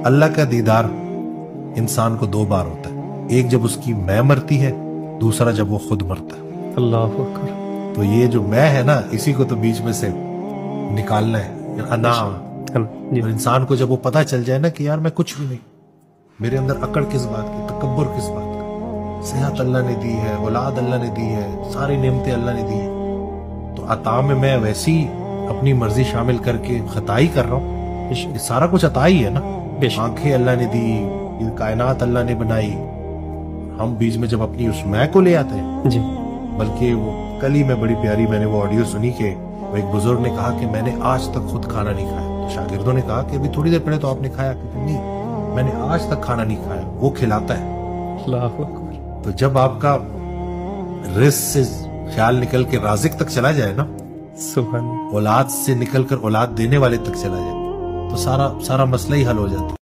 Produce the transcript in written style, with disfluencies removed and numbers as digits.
اللہ کا دیدار انسان کو دو بار ہوتا ہے، ایک جب اس کی میں مرتی ہے، دوسرا جب وہ خود مرتا ہے۔ اللہ اکبر۔ تو یہ جو میں ہے نا، اسی کو تو بیچ میں سے نکالنا ہے، انا۔ جی۔ انسان کو جب وہ پتہ چل جائے نا کہ یار میں کچھ بھی نہیں، میرے اندر اکڑ کس بات کی، تکبر کس بات کا، صحت اللہ نے دی ہے، اولاد اللہ نے دی ہے، ساری نعمتیں اللہ نے دی ہے، تو عطا میں ویسی اپنی مرضی شامل کر کے خطا ہی کر رہا ہوں۔ یہ سارا کچھ عطا ہی ہے نا، آنکھیں اللہ نے دی، یہ کائنات اللہ نے بنائی، ہم بیچ میں جب اپنی اس میں کو لے آتے ہیں۔ جی۔ بلکہ وہ کل ہی میں بڑی پیاری میں نے وہ آڈیو سنی کہ وہ ایک بزرگ نے کہا کہ میں نے آج تک خود کھانا نہیں کھایا، تو شاگردوں نے کہا کہ ابھی تھوڑی دیر پہلے تو آپ نے کھایا، کہ نہیں میں نے آج تک کھانا نہیں کھایا، وہ کھلاتا ہے۔ اللہ اکبر۔ تو جب آپ کا رزق سے خیال نکل کے رازق تک چلا جائے نا، سبحان اللہ، اولاد سے نکل کر اولاد دینے والے تک چلا جائے، تو سارا مسئلہ ہی حل ہو جاتا ہے۔